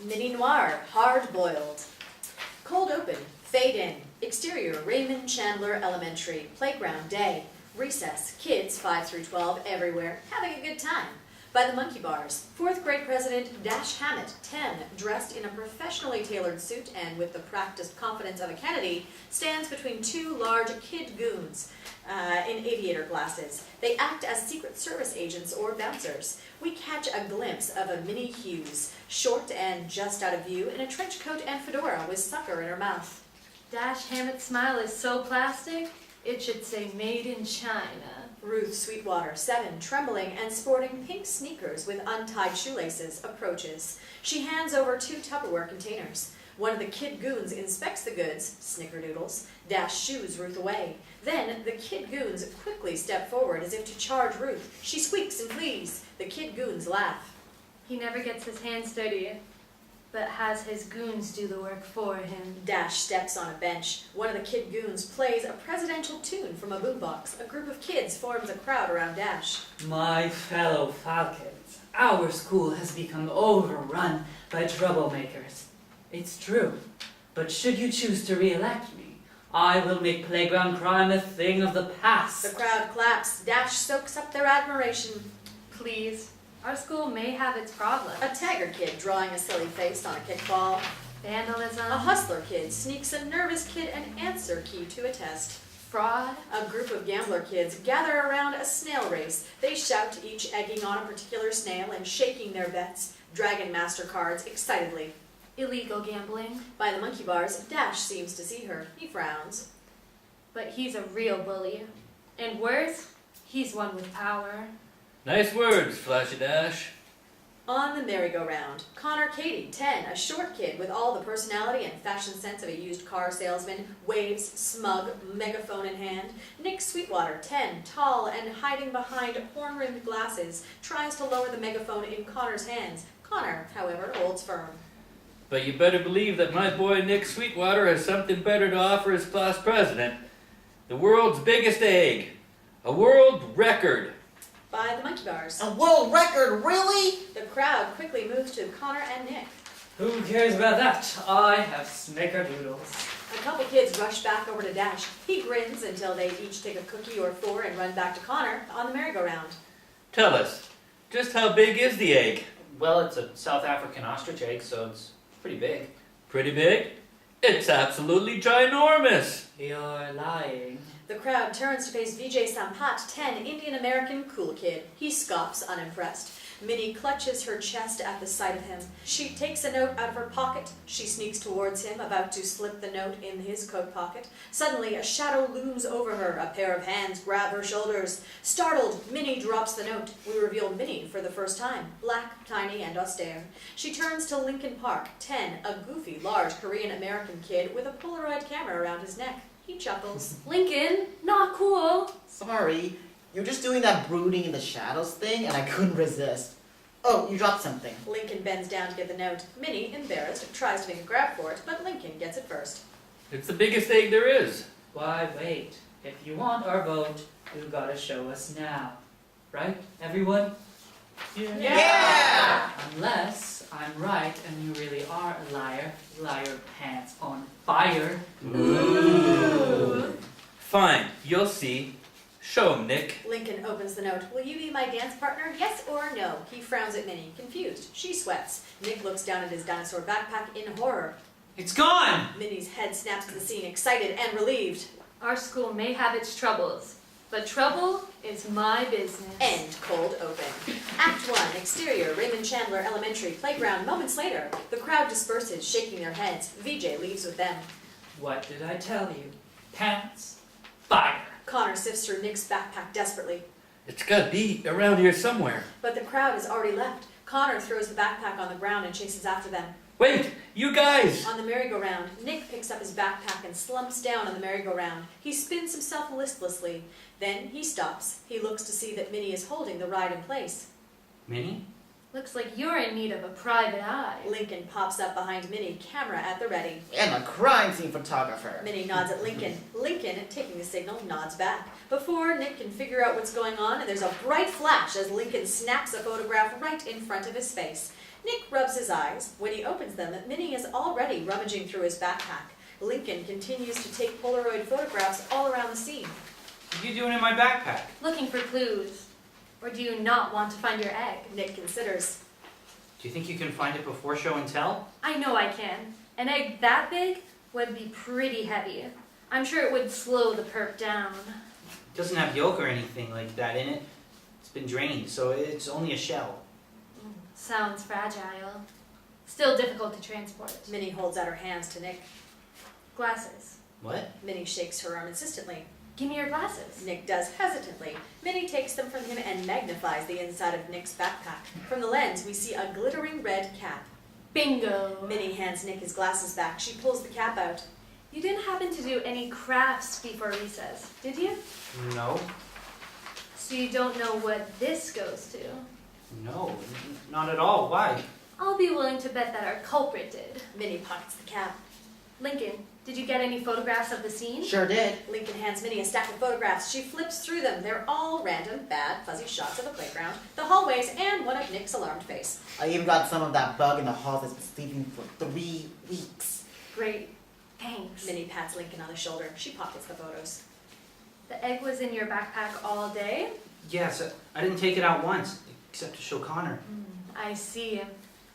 MINNIE NOIR, hard-boiled. Cold open, fade in. Exterior, Raymond Chandler Elementary. Playground day. Recess, kids 5 through 12 everywhere, having a good time. By the monkey bars, 4th grade president Dash Hammett, 10, dressed in a professionally tailored suit and with the practiced confidence of a Kennedy, stands between two large kid goons in aviator glasses. They act as Secret Service agents or bouncers. We catch a glimpse of a Minnie Hughes, short and just out of view, in a trench coat and fedora with sucker in her mouth. Dash Hammett's smile is so plastic, it should say made in China. Ruth Sweetwater, 7, trembling and sporting pink sneakers with untied shoelaces, approaches. She hands over 2 Tupperware containers. One of the kid goons inspects the goods, snickerdoodles. Dash shoos Ruth away. Then the kid goons quickly step forward as if to charge Ruth. She squeaks and flees. The kid goons laugh. He never gets his hands dirty, but has his goons do the work for him. Dash steps on a bench. One of the kid goons plays a presidential tune from a boombox. A group of kids forms a crowd around Dash. My fellow Falcons, our school has become overrun by troublemakers. It's true, but should you choose to re-elect me, I will make playground crime a thing of the past. The crowd claps. Dash soaks up their admiration. Please, our school may have its problems. A Tagger kid drawing a silly face on a kickball. Vandalism. A hustler kid sneaks a nervous kid an answer key to a test. Fraud. A group of gambler kids gather around a snail race. They shout, each egging on a particular snail and shaking their bets. Dragon Master cards excitedly. Illegal gambling. By the monkey bars, Dash seems to see her. He frowns. But he's a real bully. And worse, he's one with power. Nice words, Flashy Dash. On the merry-go-round, Connor Cady, 10, a short kid with all the personality and fashion sense of a used car salesman, waves, smug, megaphone in hand. Nick Sweetwater, 10, tall and hiding behind horn-rimmed glasses, tries to lower the megaphone in Connor's hands. Connor, however, holds firm. But you better believe that my boy Nick Sweetwater has something better to offer his class president. The world's biggest egg. A world record. By the monkey bars. A world record, really? The crowd quickly moves to Connor and Nick. Who cares about that? I have snickerdoodles. A couple kids rush back over to Dash. He grins until they each take a cookie or 4 and run back to Connor on the merry-go-round. Tell us, just how big is the egg? Well, it's a South African ostrich egg, so it's pretty big. Pretty big? It's absolutely ginormous. You're lying. The crowd turns to face Vijay Sampat, 10, Indian-American cool kid. He scoffs, unimpressed. Minnie clutches her chest at the sight of him. She takes a note out of her pocket. She sneaks towards him, about to slip the note in his coat pocket. Suddenly, a shadow looms over her. A pair of hands grab her shoulders. Startled, Minnie drops the note. We reveal Minnie for the first time, black, tiny, and austere. She turns to Lincoln Park, 10, a goofy, large Korean-American kid with a Polaroid camera around his neck. He chuckles. Lincoln, not cool. Sorry, you're just doing that brooding in the shadows thing, and I couldn't resist. Oh, you dropped something. Lincoln bends down to get the note. Minnie, embarrassed, tries to make a grab for it, but Lincoln gets it first. It's the biggest egg there is. Why wait? If you want our vote, you gotta show us now. Right, everyone? Yeah! Unless I'm right and you really are a liar. Liar pants on fire. Ooh. Fine, you'll see. Show him, Nick. Lincoln opens the note. Will you be my dance partner? Yes or no? He frowns at Minnie, confused. She sweats. Nick looks down at his dinosaur backpack in horror. It's gone! Minnie's head snaps to the scene, excited and relieved. Our school may have its troubles, but trouble is my business. End cold open. Act 1, exterior, Raymond Chandler Elementary, playground. Moments later, the crowd disperses, shaking their heads. Vijay leaves with them. What did I tell you? Pants, fire. Connor sifts through Nick's backpack desperately. It's gotta be around here somewhere. But the crowd has already left. Connor throws the backpack on the ground and chases after them. Wait, you guys! On the merry-go-round, Nick picks up his backpack and slumps down on the merry-go-round. He spins himself listlessly. Then he stops. He looks to see that Minnie is holding the ride in place. Minnie? Looks like you're in need of a private eye. Lincoln pops up behind Minnie, camera at the ready. And a crime scene photographer. Minnie nods at Lincoln. Lincoln, taking the signal, nods back. Before Nick can figure out what's going on, and there's a bright flash as Lincoln snaps a photograph right in front of his face. Nick rubs his eyes. When he opens them, Minnie is already rummaging through his backpack. Lincoln continues to take Polaroid photographs all around the scene. What are you doing in my backpack? Looking for clues. Or do you not want to find your egg? Nick considers. Do you think you can find it before show and tell? I know I can. An egg that big would be pretty heavy. I'm sure it would slow the perp down. It doesn't have yolk or anything like that in it. It's been drained, so it's only a shell. Sounds fragile. Still difficult to transport. Minnie holds out her hands to Nick. Glasses. What? Minnie shakes her arm insistently. Give me your glasses. Nick does hesitantly. Minnie takes them from him and magnifies the inside of Nick's backpack. From the lens, we see a glittering red cap. Bingo. Minnie hands Nick his glasses back. She pulls the cap out. You didn't happen to do any crafts before recess, did you? No. So you don't know what this goes to? No, not at all. Why? I'll be willing to bet that our culprit did. Minnie pockets the cap. Lincoln, did you get any photographs of the scene? Sure did. Lincoln hands Minnie a stack of photographs. She flips through them. They're all random, bad, fuzzy shots of the playground, the hallways, and one of Nick's alarmed face. I even got some of that bug in the hall that's been sleeping for 3 weeks. Great. Thanks. Minnie pats Lincoln on the shoulder. She pockets the photos. The egg was in your backpack all day? Yes, I didn't take it out once, except to show Connor. I see.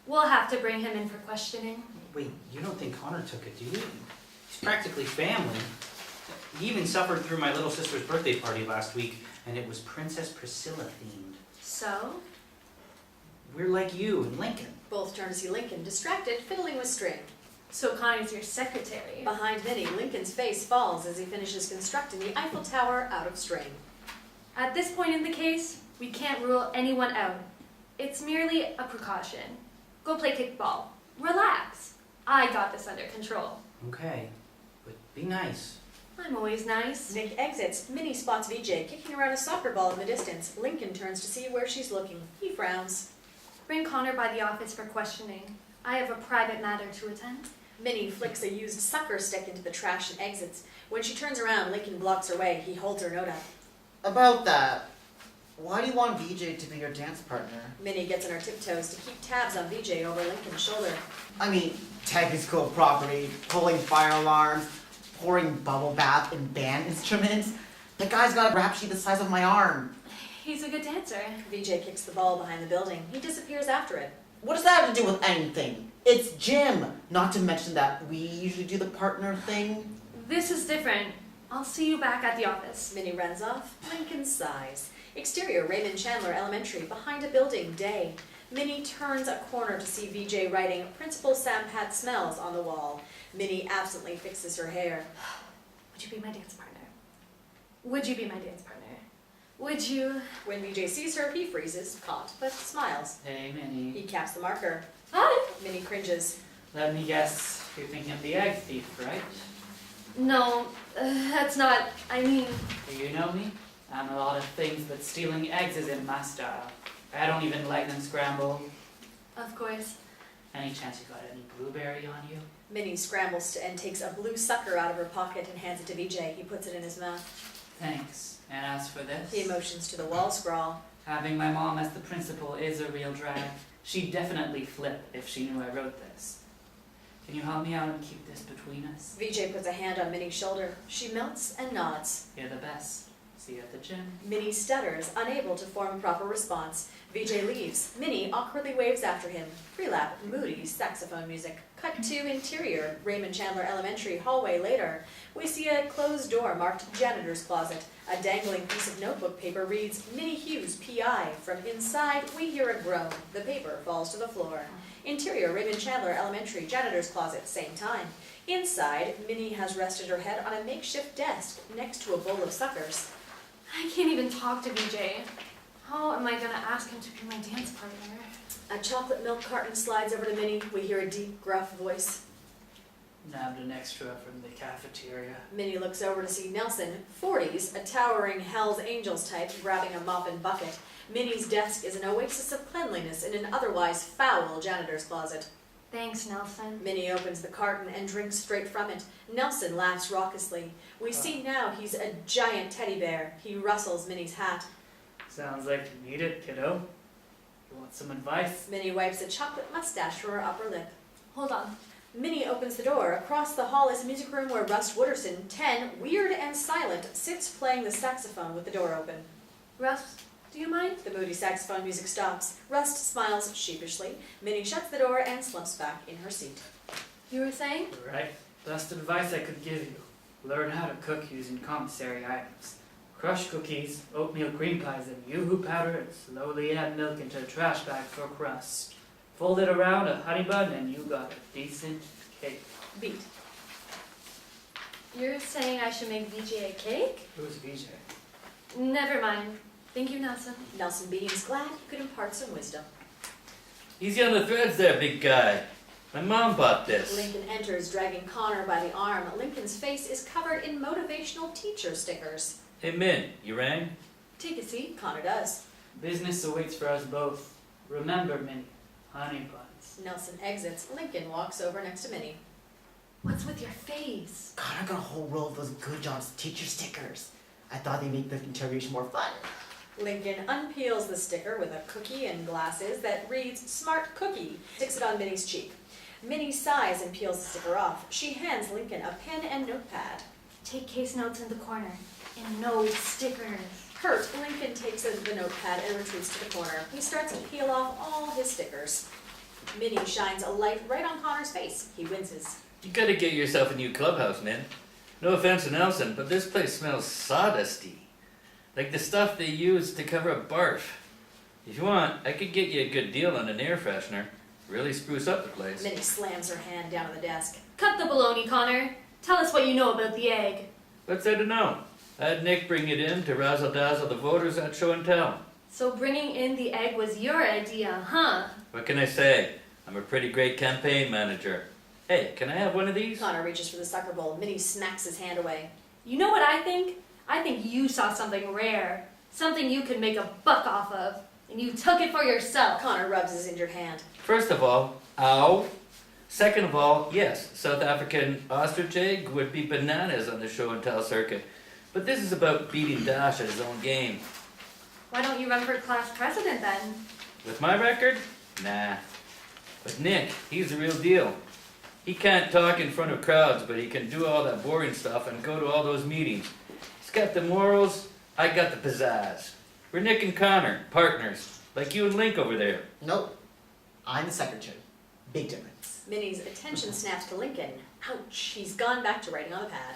We'll have to bring him in for questioning. Wait, you don't think Connor took it, do you? He's practically family. He even suffered through my little sister's birthday party last week, and it was Princess Priscilla themed. So? We're like you and Lincoln. Both turn to see Lincoln, distracted, fiddling with string. So Connie's your secretary. Behind Minnie, Lincoln's face falls as he finishes constructing the Eiffel Tower out of string. At this point in the case, we can't rule anyone out. It's merely a precaution. Go play kickball. Relax. I got this under control. Okay, but be nice. I'm always nice. Nick exits. Minnie spots VJ kicking around a soccer ball in the distance. Lincoln turns to see where she's looking. He frowns. Bring Connor by the office for questioning. I have a private matter to attend. Minnie flicks a used sucker stick into the trash and exits. When she turns around, Lincoln blocks her way. He holds her note up. About that, why do you want VJ to be your dance partner? Minnie gets on her tiptoes to keep tabs on VJ over Lincoln's shoulder. I mean, tagging school property, pulling fire alarms, pouring bubble bath in band instruments. The guy's got a rap sheet the size of my arm. He's a good dancer. VJ kicks the ball behind the building. He disappears after it. What does that have to do with anything? It's gym. Not to mention that we usually do the partner thing. This is different. I'll see you back at the office. Minnie runs off. Lincoln sighs. Exterior, Raymond Chandler Elementary, behind a building, day. Minnie turns a corner to see VJ writing Principal Sampat Smells on the wall. Minnie absently fixes her hair. Would you be my dance partner? Would you be my dance partner? Would you? When VJ sees her, he freezes, caught, but smiles. Hey, Minnie. He caps the marker. Hi. Minnie cringes. Let me guess, you're thinking of the egg thief, right? No, that's not, I mean... Do you know me? I'm a lot of things, but stealing eggs isn't my style. I don't even like them scrambled. Of course. Any chance you got any blueberry on you? Minnie scrambles and takes a blue sucker out of her pocket and hands it to VJ. He puts it in his mouth. Thanks. And as for this? He motions to the wall scrawl. Having my mom as the principal is a real drag. She'd definitely flip if she knew I wrote this. Can you help me out and keep this between us? VJ puts a hand on Minnie's shoulder. She melts and nods. You're the best. See you at the gym. Minnie stutters, unable to form a proper response. VJ leaves. Minnie awkwardly waves after him. Pre-lap, moody saxophone music. Cut to interior, Raymond Chandler Elementary hallway later. We see a closed door marked janitor's closet. A dangling piece of notebook paper reads, Minnie Hughes, P.I. From inside, we hear a groan. The paper falls to the floor. Interior, Raymond Chandler Elementary janitor's closet, same time. Inside, Minnie has rested her head on a makeshift desk next to a bowl of suckers. I can't even talk to VJ. How am I gonna ask him to be my dance partner? A chocolate milk carton slides over to Minnie. We hear a deep, gruff voice. Nabbed an extra from the cafeteria. Minnie looks over to see Nelson, 40s, a towering Hell's Angels type, grabbing a mop and bucket. Minnie's desk is an oasis of cleanliness in an otherwise foul janitor's closet. Thanks, Nelson. Minnie opens the carton and drinks straight from it. Nelson laughs raucously. We see now he's a giant teddy bear. He rustles Minnie's hat. Sounds like you need it, kiddo. You want some advice? Minnie wipes a chocolate mustache from her upper lip. Hold on. Minnie opens the door. Across the hall is a music room where Rust Wooderson, 10, weird and silent, sits playing the saxophone with the door open. Russ, do you mind? The moody saxophone music stops. Rust smiles sheepishly. Minnie shuts the door and slumps back in her seat. You were saying? Right. Best advice I could give you. Learn how to cook using commissary items. Crush cookies, oatmeal cream pies, and yoo-hoo powder, and slowly add milk into a trash bag for crust. Fold it around a honey bun, and you got a decent cake. Beat. You're saying I should make VJ a cake? Who's VJ? Never mind. Thank you, Nelson. Nelson beams, glad he could impart some wisdom. Easy on the threads there, big guy. My mom bought this. Lincoln enters, dragging Connor by the arm. Lincoln's face is covered in motivational teacher stickers. Hey, Min, you rang? Take a seat. Connor does. Business awaits for us both. Remember, Minnie, honey buns. Nelson exits. Lincoln walks over next to Minnie. What's with your face? Connor got a whole roll of those good jobs teacher stickers. I thought they'd make the interrogation more fun. Lincoln unpeels the sticker with a cookie and glasses that reads Smart Cookie. Sticks it on Minnie's cheek. Minnie sighs and peels the sticker off. She hands Lincoln a pen and notepad. Take case notes in the corner. And no stickers. Hurt, Lincoln takes the notepad and retreats to the corner. He starts to peel off all his stickers. Minnie shines a light right on Connor's face. He winces. You gotta get yourself a new clubhouse, Min. No offense to Nelson, but this place smells sawdusty. Like the stuff they use to cover up barf. If you want, I could get you a good deal on an air freshener. Really spruce up the place. Minnie slams her hand down on the desk. Cut the baloney, Connor. Tell us what you know about the egg. What's there to know? I had Nick bring it in to razzle-dazzle the voters at show and tell. So bringing in the egg was your idea, huh? What can I say? I'm a pretty great campaign manager. Hey, can I have one of these? Connor reaches for the sucker bowl. Minnie smacks his hand away. You know what I think? I think you saw something rare. Something you could make a buck off of. And you took it for yourself. Connor rubs his injured hand. First of all, ow. Second of all, yes, South African ostrich egg would be bananas on the show and tell circuit. But this is about beating Dash at his own game. Why don't you run for class president then? With my record? Nah. But Nick, he's the real deal. He can't talk in front of crowds, but he can do all that boring stuff and go to all those meetings. He's got the morals, I got the pizzazz. We're Nick and Connor, partners, like you and Link over there. Nope. I'm the secretary. Big difference. Minnie's attention snaps to Lincoln. Ouch, he's gone back to writing on the pad.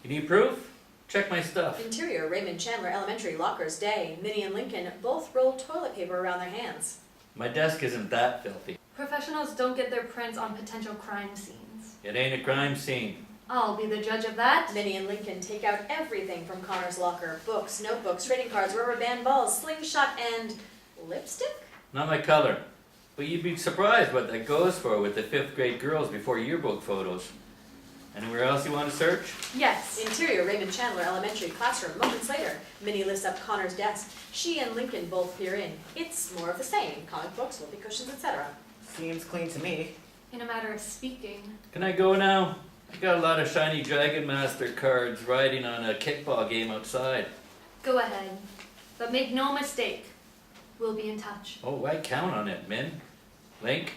You need proof? Check my stuff. Interior, Raymond Chandler Elementary, Lockers Day. Minnie and Lincoln both roll toilet paper around their hands. My desk isn't that filthy. Professionals don't get their prints on potential crime scenes. It ain't a crime scene. I'll be the judge of that. Minnie and Lincoln take out everything from Connor's locker. Books, notebooks, trading cards, rubber band balls, slingshot, and lipstick? Not my color. But you'd be surprised what that goes for with the 5th grade girls before yearbook photos. Anywhere else you want to search? Yes. Interior, Raymond Chandler Elementary classroom. Moments later, Minnie lifts up Connor's desk. She and Lincoln both peer in. It's more of the same. Comic books, whoopee cushions, etc. Seems clean to me. In a matter of speaking. Can I go now? I got a lot of shiny Dragon Master cards riding on a kickball game outside. Go ahead. But make no mistake. We'll be in touch. Oh, I count on it, Min. Link,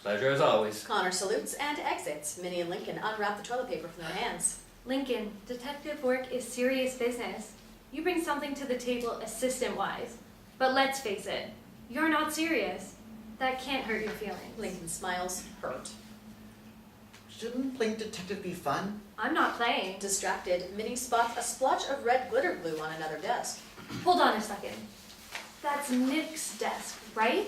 pleasure as always. Connor salutes and exits. Minnie and Lincoln unwrap the toilet paper from their hands. Lincoln, detective work is serious business. You bring something to the table assistant-wise. But let's face it, you're not serious. That can't hurt your feelings. Lincoln smiles, hurt. Shouldn't playing detective be fun? I'm not playing. Distracted, Minnie spots a splotch of red glitter glue on another desk. Hold on a second. That's Nick's desk, right?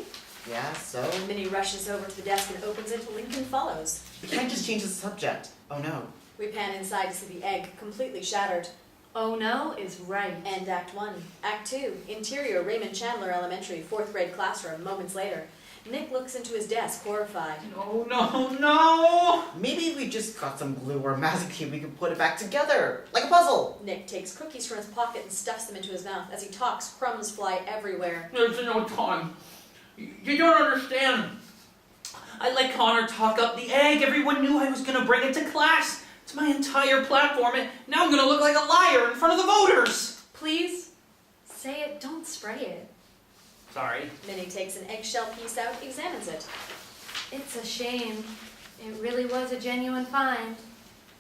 Yeah, so? Minnie rushes over to the desk and opens it. Lincoln follows. We can't just change the subject. Oh no. We pan inside to see the egg completely shattered. Oh no is right. End Act 1. Act 2. Interior, Raymond Chandler Elementary, 4th grade classroom. Moments later. Nick looks into his desk, horrified. No, no, no! Maybe we just got some glue or magic tape, we can put it back together, like a puzzle. Nick takes cookies from his pocket and stuffs them into his mouth. As he talks, crumbs fly everywhere. There's no time. You don't understand. I let Connor talk up the egg. Everyone knew I was going to bring it to class. It's my entire platform, and now I'm going to look like a liar in front of the voters. Please, say it, don't spray it. Sorry. Minnie takes an eggshell piece out, examines it. It's a shame. It really was a genuine find.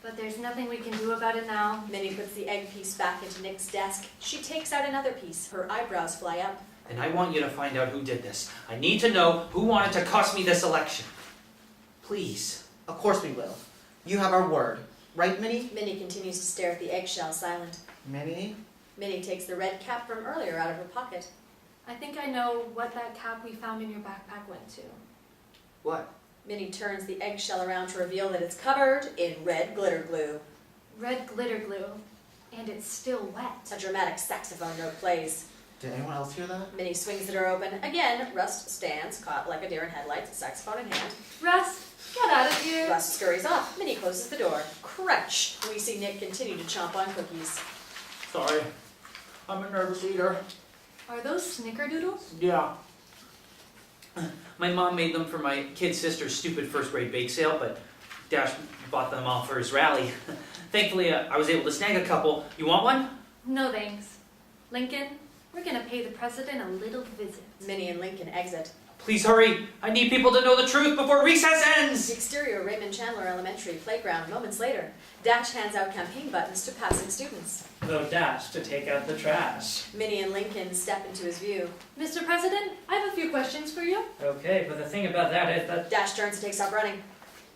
But there's nothing we can do about it now. Minnie puts the egg piece back into Nick's desk. She takes out another piece. Her eyebrows fly up. And I want you to find out who did this. I need to know who wanted to cost me this election. Please. Of course we will. You have our word. Right, Minnie? Minnie continues to stare at the eggshell, silent. Minnie? Minnie takes the red cap from earlier out of her pocket. I think I know what that cap we found in your backpack went to. What? Minnie turns the eggshell around to reveal that it's covered in red glitter glue. Red glitter glue. And it's still wet. A dramatic saxophone note plays. Did anyone else hear that? Minnie swings the door open. Again, Rust stands, caught like a deer in headlights, saxophone in hand. Russ, get out of here. Rust scurries off. Minnie closes the door. Crunch! We see Nick continue to chomp on cookies. Sorry. I'm a nervous eater. Are those snickerdoodles? Yeah. My mom made them for my kid sister's stupid first grade bake sale, but Dash bought them all for his rally. Thankfully, I was able to snag a couple. You want one? No thanks. Lincoln, we're gonna pay the president a little visit. Minnie and Lincoln exit. Please hurry. I need people to know the truth before recess The ends. exterior Raymond Chandler Elementary playground moments later. Dash hands out campaign buttons to passing students. Vote Dash to take out the trash. Minnie and Lincoln step into his view. Mr. President, I have a few questions for you. Okay, but the thing about that is that... Dash turns and takes off running.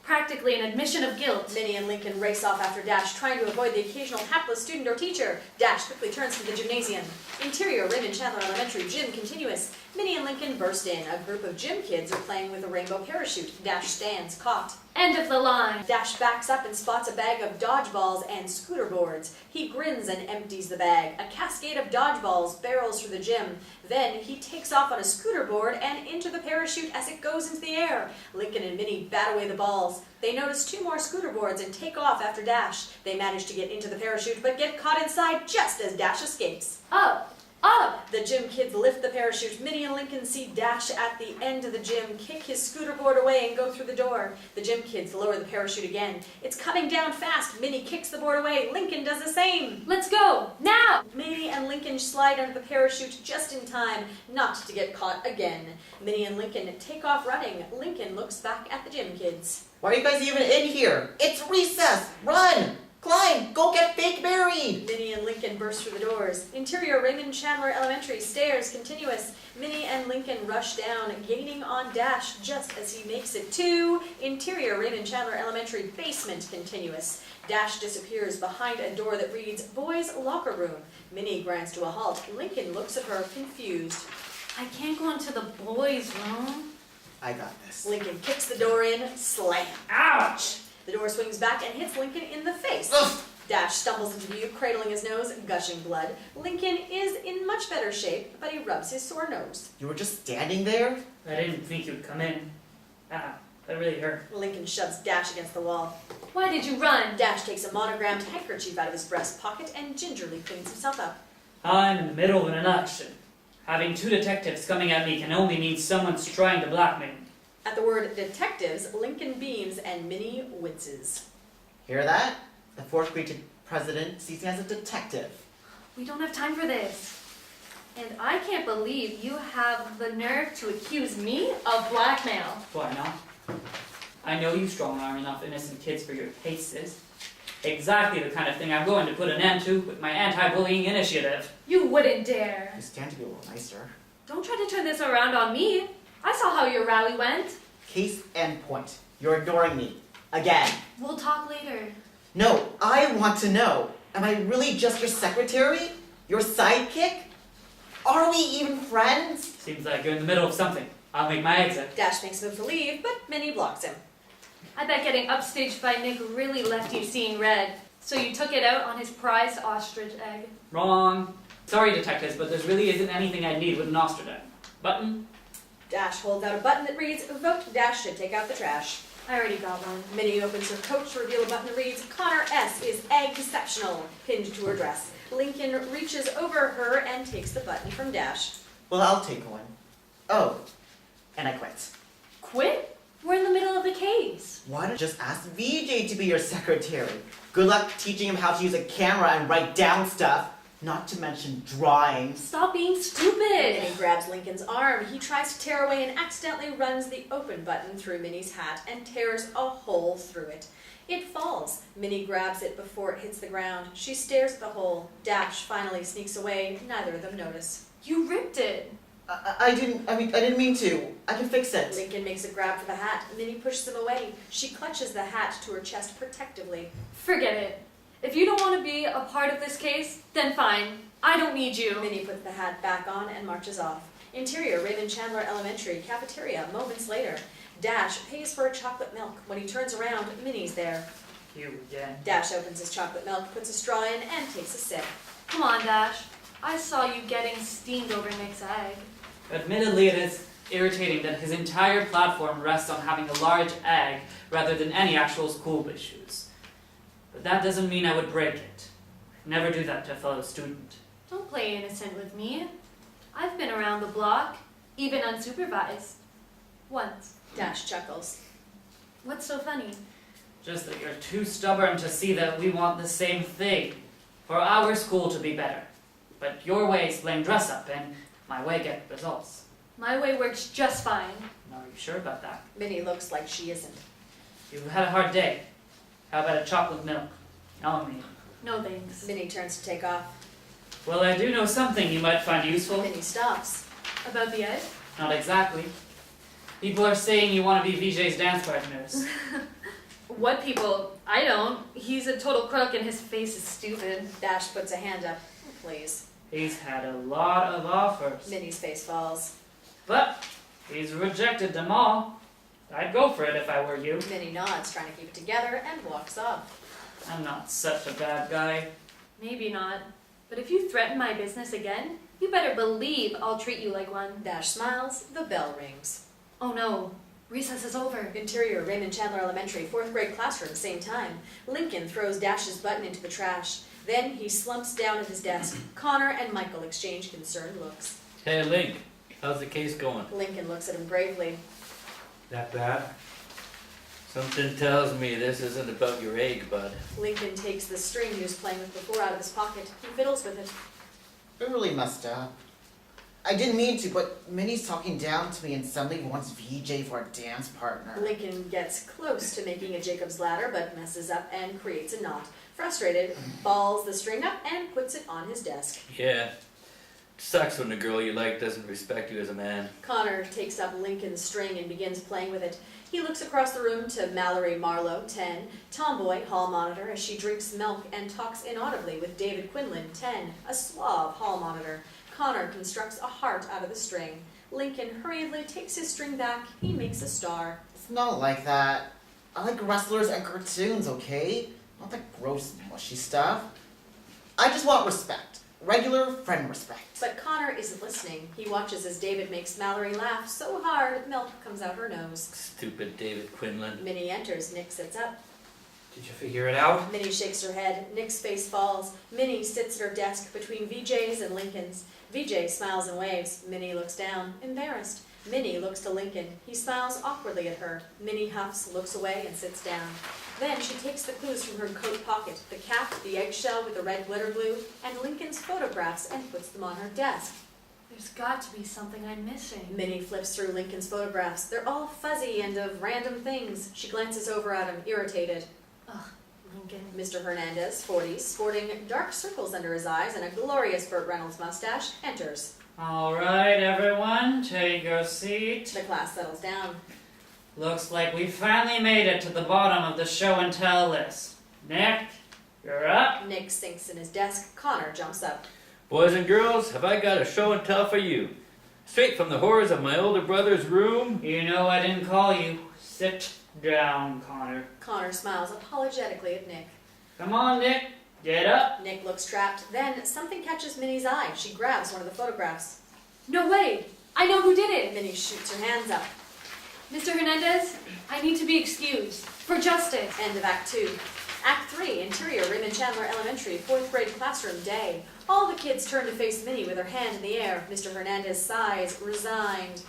Practically an admission of guilt. Minnie and Lincoln race off after Dash, trying to avoid the occasional hapless student or teacher. Dash quickly turns to the gymnasium. Interior Raymond Chandler Elementary gym continuous. Minnie and Lincoln burst in. A group of gym kids are playing with a rainbow parachute. Dash stands, caught. End of the line. Dash backs up and spots a bag of dodgeballs and scooter boards. He grins and empties the bag. A cascade of dodgeballs barrels through the gym. Then he takes off on a scooter board and into the parachute as it goes into the air. Lincoln and Minnie bat away the balls. They notice two more scooter boards and take off after Dash. They manage to get into the parachute but get caught inside just as Dash escapes. Up! Up! The gym kids lift the parachute. Minnie and Lincoln see Dash at the end of the gym kick his scooter board away and go through the door. The gym kids lower the parachute again. It's coming down fast. Minnie kicks the board away. Lincoln does the same. Let's go! Now! Minnie and Lincoln slide under the parachute just in time not to get caught again. Minnie and Lincoln take off running. Lincoln looks back at the gym kids. Why are you guys even in here? It's recess! Run! Climb! Go get fake married! Minnie and Lincoln burst through the doors. Interior Raymond Chandler Elementary, stairs continuous. Minnie and Lincoln rush down, gaining on Dash just as he makes it to Interior Raymond Chandler Elementary, basement continuous. Dash disappears behind a door that reads, Boys' Locker Room. Minnie grinds to a halt. Lincoln looks at her, confused. I can't go into the boys' room. I got this. Lincoln kicks the door in, slam. Ouch! The door swings back and hits Lincoln in the face. Ugh. Dash stumbles into view, cradling his nose, gushing blood. Lincoln is in much better shape, but he rubs his sore nose. You were just standing there? I didn't think you'd come in. Ah, that really hurt. Lincoln shoves Dash against the wall. Why did you run? Dash takes a monogrammed handkerchief out of his breast pocket and gingerly cleans himself up. I'm in the middle of an election. Having two detectives coming at me can only mean someone's trying to blackmail me. At the word detectives, Lincoln beams and Minnie winces. Hear that? The fourth grade president sees me as a detective. We don't have time for this. And I can't believe you have the nerve to accuse me of blackmail. Why not? I know you strong-arm enough innocent kids for your cases. Exactly the kind of thing I'm going to put an end to with my anti-bullying initiative. You wouldn't dare. You stand to be a little nicer. Don't try to turn this around on me. I saw how your rally went. Case and point. You're ignoring me. Again. We'll talk later. No, I want to know. Am I really just your secretary? Your sidekick? Are we even friends? Seems like you're in the middle of something. I'll make my exit. Dash makes a move to leave, but Minnie blocks him. I bet getting upstaged by Nick really left you seeing red. So you took it out on his prized ostrich egg. Wrong. Sorry, detectives, but there really isn't anything I need with an ostrich egg. Button? Dash holds out a button that reads, "Vote Dash to take out the trash." I already got one. Minnie opens her coat to reveal a button that reads, "Connor S. is exceptional," pinned to her dress. Lincoln reaches over her and takes the button from Dash. Well, I'll take one. Oh, and I quit. Quit? We're in the middle of the case. Why don't you just ask VJ to be your secretary? Good luck teaching him how to use a camera and write down stuff, not to mention drawings. Stop being stupid. Minnie grabs Lincoln's arm. He tries to tear away and accidentally runs the open button through Minnie's hat and tears a hole through it. It falls. Minnie grabs it before it hits the ground. She stares at the hole. Dash finally sneaks away. Neither of them notice. You ripped it. I didn't mean to. I can fix it. Lincoln makes a grab for the hat. Minnie pushes him away. She clutches the hat to her chest protectively. Forget it. If you don't want to be a part of this case, then fine. I don't need you. Minnie puts the hat back on and marches off. Interior, Raymond Chandler Elementary, cafeteria, moments later. Dash pays for a chocolate milk. When he turns around, Minnie's there. You again. Dash opens his chocolate milk, puts a straw in, and takes a sip. Come on, Dash. I saw you getting steamed over Nick's egg. Admittedly, it is irritating that his entire platform rests on having a large egg rather than any actual school issues. But that doesn't mean I would break it. Never do that to a fellow student. Don't play innocent with me. I've been around the block, even unsupervised. Once. Dash chuckles. What's so funny? Just that you're too stubborn to see that we want the same thing. For our school to be better. But your way is plain dress up, and my way get results. My way works just fine. Are you sure about that? Minnie looks like she isn't. You've had a hard day. How about a chocolate milk? I'll need it. No thanks. Minnie turns to take off. Well, I do know something you might find useful. Minnie stops. About the egg? Not exactly. People are saying you want to be VJ's dance partners. What people? I don't. He's a total crook and his face is stupid. Dash puts a hand up. Please. He's had a lot of offers. Minnie's face falls. But he's rejected them all. I'd go for it if I were you. Minnie nods, trying to keep it together, and walks off. I'm not such a bad guy. Maybe not. But if you threaten my business again, you better believe I'll treat you like one. Dash smiles. The bell rings. Oh no. Recess is over. Interior, Raymond Chandler Elementary, 4th grade classroom, same time. Lincoln throws Dash's button into the trash. Then he slumps down at his desk. Connor and Michael exchange concerned looks. Hey, Link, how's the case going? Lincoln looks at him gravely. That bad? Something tells me this isn't about your egg, bud. Lincoln takes the string he was playing with before out of his pocket. He fiddles with it. I really messed up. I didn't mean to, but Minnie's talking down to me and suddenly wants VJ for a dance partner. Lincoln gets close to making a Jacob's ladder, but messes up and creates a knot. Frustrated, balls the string up and puts it on his desk. Yeah. Sucks when the girl you like doesn't respect you as a man. Connor takes up Lincoln's string and begins playing with it. He looks across the room to Mallory Marlowe, 10, tomboy, hall monitor, as she drinks milk and talks inaudibly with David Quinlan, 10, a suave hall monitor. Connor constructs a heart out of the string. Lincoln hurriedly takes his string back. He makes a star. It's not like that. I like wrestlers and cartoons, okay? Not that gross, mushy stuff. I just want respect. Regular friend respect. But Connor isn't listening. He watches as David makes Mallory laugh so hard milk comes out her nose. Stupid David Quinlan. Minnie enters. Nick sits up. Did you figure it out? Minnie shakes her head. Nick's face falls. Minnie sits at her desk between VJ's and Lincoln's. VJ smiles and waves. Minnie looks down, embarrassed. Minnie looks to Lincoln. He smiles awkwardly at her. Minnie huffs, looks away, and sits down. Then she takes the clues from her coat pocket, the cap, the eggshell with the red glitter glue, and Lincoln's photographs, and puts them on her desk. There's got to be something I'm missing. Minnie flips through Lincoln's photographs. They're all fuzzy and of random things. She glances over at him, irritated. Ugh, Lincoln. Mr. Hernandez, 40, sporting dark circles under his eyes and a glorious Burt Reynolds mustache, enters. All right, everyone, take your seat. The class settles down. Looks like we finally made it to the bottom of the show and tell list. Nick, you're up. Nick sinks in his desk. Connor jumps up. Boys and girls, have I got a show and tell for you. Straight from the horrors of my older brother's room. You know I didn't call you. Sit down, Connor. Connor smiles apologetically at Nick. Come on, Nick. Get up. Nick looks trapped. Then something catches Minnie's eye. She grabs one of the photographs. No way! I know who did it. Minnie shoots her hands up. Mr. Hernandez, I need to be excused. For justice. End of Act 2. Act 3, interior Raymond Chandler Elementary, 4th grade classroom day. All the kids turn to face Minnie with her hand in the air. Mr. Hernandez sighs, resigned.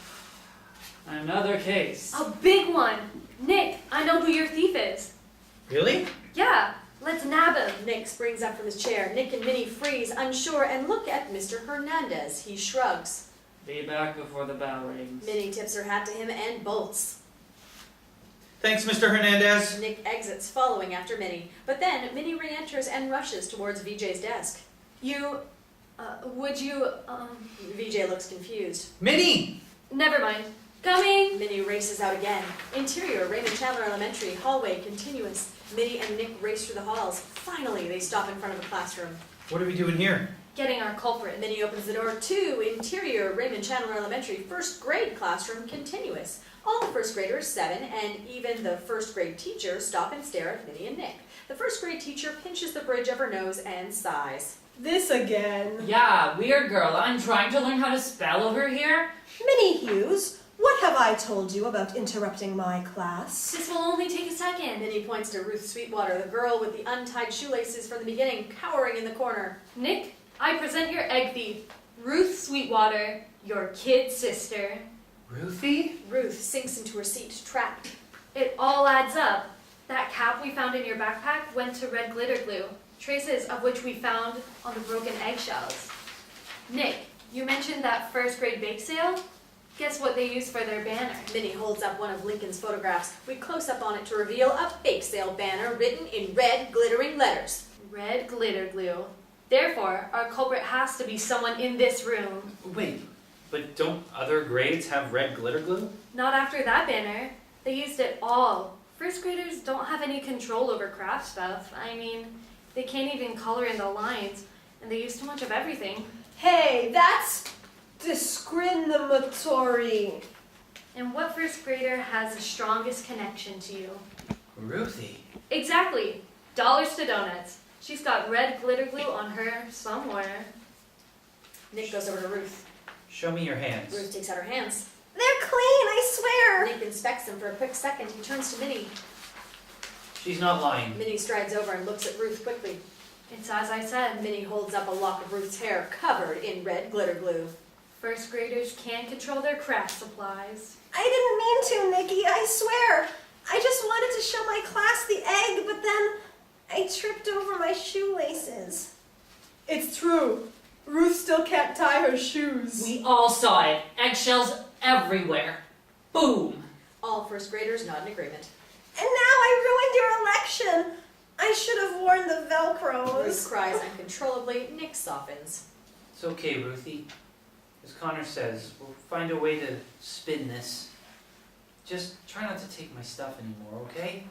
Another case. A big one. Nick, I know who your thief is. Really? Yeah, let's nab him. Nick springs up from his chair. Nick and Minnie freeze, unsure, and look at Mr. Hernandez. He shrugs. Be back before the bell rings. Minnie tips her hat to him and bolts. Thanks, Mr. Hernandez. Nick exits, following after Minnie. But then Minnie re-enters and rushes towards VJ's desk. Would you, VJ looks confused. Minnie! Never mind. Coming! Minnie races out again. Interior, Raymond Chandler Elementary, hallway continuous. Minnie and Nick race through the halls. Finally, they stop in front of a classroom. What are we doing here? Getting our culprit. Minnie opens the door to interior, Raymond Chandler Elementary, first grade classroom continuous. All the first graders, 7, and even the first grade teacher stop and stare at Minnie and Nick. The first grade teacher pinches the bridge of her nose and sighs. This again. Yeah, weird girl. I'm trying to learn how to spell over here. Minnie Hughes, what have I told you about interrupting my class? This will only take a second. Minnie points to Ruth Sweetwater, the girl with the untied shoelaces from the beginning, cowering in the corner. Nick, I present your egg thief, Ruth Sweetwater, your kid sister. Ruthie? Ruth sinks into her seat, trapped. It all adds up. That cap we found in your backpack went to red glitter glue, traces of which we found on the broken eggshells. Nick, you mentioned that first grade bake sale? Guess what they used for their banner? Minnie holds up one of Lincoln's photographs. We close up on it to reveal a bake sale banner written in red glittering letters. Red glitter glue. Therefore, our culprit has to be someone in this room. Wait, but don't other grades have red glitter glue? Not after that banner. They used it all. First graders don't have any control over craft stuff. I mean, they can't even color in the lines, and they use too much of everything. Hey, that's discriminatory. And what first grader has the strongest connection to you? Ruthie. Exactly. Dollars to donuts. She's got red glitter glue on her somewhere. Nick goes over to Ruth. Show me your hands. Ruth takes out her hands. They're clean, I swear. Nick inspects them for a quick second. He turns to Minnie. She's not lying. Minnie strides over and looks at Ruth quickly. It's as I said. Minnie holds up a lock of Ruth's hair covered in red glitter glue. First graders can't control their craft supplies. I didn't mean to, Nikki, I swear. I just wanted to show my class the egg, but then I tripped over my shoelaces. It's true. Ruth still can't tie her shoes. We all saw it. Eggshells everywhere. Boom. All first graders nod in agreement. And now I ruined your election. I should have worn the Ruth Velcros. cries uncontrollably. Nick softens. It's okay, Ruthie. As Connor says, we'll find a way to spin this. Just try not to take my stuff anymore, okay?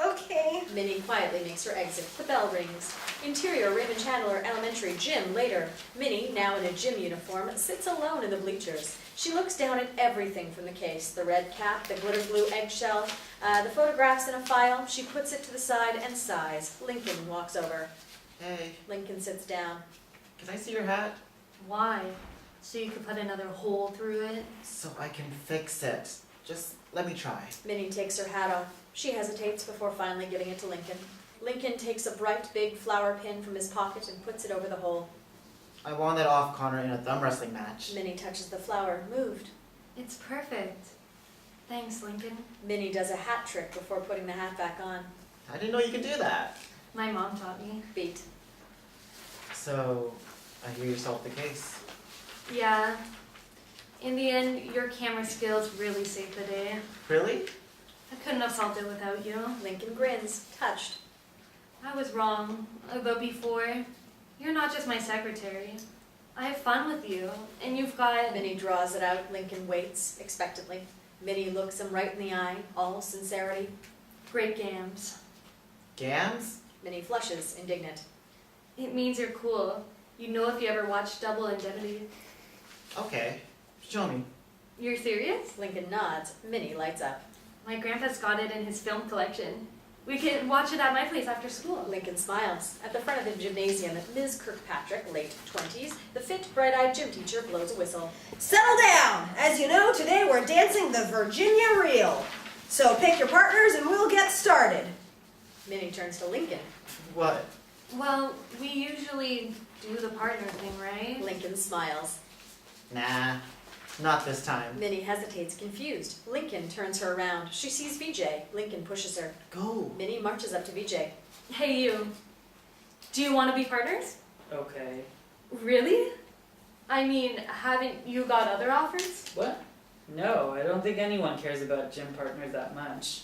Okay. Minnie quietly makes her exit. The bell rings. Interior, Raymond Chandler Elementary gym later. Minnie, now in a gym uniform, sits alone in the bleachers. She looks down at everything from the case. The red cap, the glitter glue eggshell, the photographs in a file. She puts it to the side and sighs. Lincoln walks over. Hey, Lincoln sits down. can I see your hat? Why? So you could put another hole through it? So I can fix it. Just let me try. Minnie takes her hat off. She hesitates before finally giving it to Lincoln. Lincoln takes a bright big flower pin from his pocket and puts it over the hole. I won that off Connor in a thumb wrestling match. Minnie touches the flower, moved. It's perfect. Thanks, Lincoln. Minnie does a hat trick before putting the hat back on. I didn't know you could do that. My mom taught me. Beat. So, I hear you solved the case. Yeah. In the end, your camera skills really saved the day. Really? I couldn't have solved it without you. Lincoln grins, touched. I was wrong, but before, you're not just my secretary. I have fun with you, and you've got... Minnie draws it out. Lincoln waits expectantly. Minnie looks him right in the eye, all sincerity. great games. Gams? Minnie flushes, indignant. It means you're cool. You know if you ever watched Double Indemnity. Okay. Show me. You're serious? Lincoln nods. Minnie lights up. My grandpa's got it in his film collection. We can watch it at my place after school. Lincoln smiles. At the front of the gymnasium, Ms. Kirkpatrick, late 20s, the fit, bright-eyed gym teacher blows a whistle. Settle down! As you know, today we're dancing the Virginia Reel. So pick your partners and we'll get started. Minnie turns to Lincoln. What? Well, we usually do the partner thing, right? Lincoln smiles. Nah, not this time. Minnie hesitates, confused. Lincoln turns her around. She sees VJ. Lincoln pushes her. Go. Minnie marches up to VJ. Hey, you. Do you want to be partners? Okay. Really? I mean, haven't you got other offers? What? No, I don't think anyone cares about gym partners that much.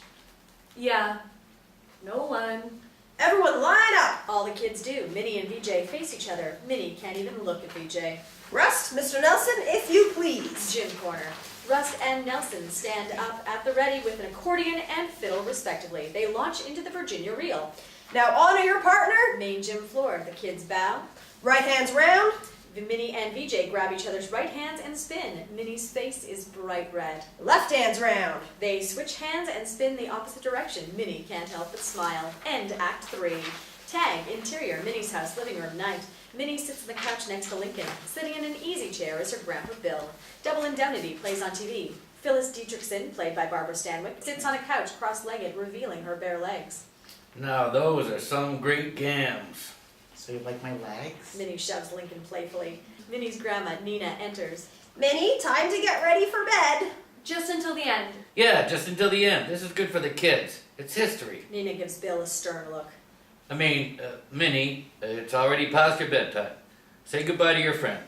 Yeah. No one. Everyone line up! All the kids do. Minnie and VJ face each other. Minnie can't even look at VJ. Rust, Mr. Nelson, if you please. Gym corner. Rust and Nelson stand up at the ready with an accordion and fiddle respectively. They launch into the Virginia Reel. Now honor your partner. Main gym floor. The kids bow. Right hands round. Minnie and VJ grab each other's right hands and spin. Minnie's face is bright red. Left hands round. They switch hands and spin the opposite direction. Minnie can't help but smile. End Act 3. Tag, interior, Minnie's house, living room, night. Minnie sits on the couch next to Lincoln. Sitting in an easy chair is her grandpa Bill. Double Indemnity plays on TV. Phyllis Dietrichson, played by Barbara Stanwyck, sits on a couch cross-legged, revealing her bare legs. Now those are some great gams. So you like my legs? Minnie shoves Lincoln playfully. Minnie's grandma, Nina, enters. Minnie, time to get ready for bed. Just until the end. Yeah, just until the end. This is good for the kids. It's history. Nina gives Bill a stern look. Minnie, it's already past your bedtime. Say goodbye to your friend.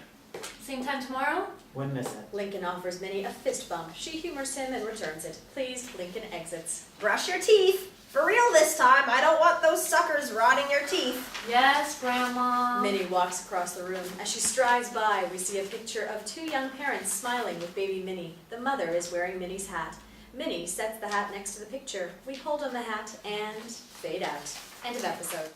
Same time tomorrow? Wouldn't miss it. Lincoln offers Minnie a fist bump. She humors him and returns it. Pleased, Lincoln exits. Brush your teeth. For real this time, I don't want those suckers rotting your teeth. Yes, Grandma. Minnie walks across the room. As she strides by, we see a picture of two young parents smiling with baby Minnie. The mother is wearing Minnie's hat. Minnie sets the hat next to the picture. We hold on the hat and fade out. End of episode.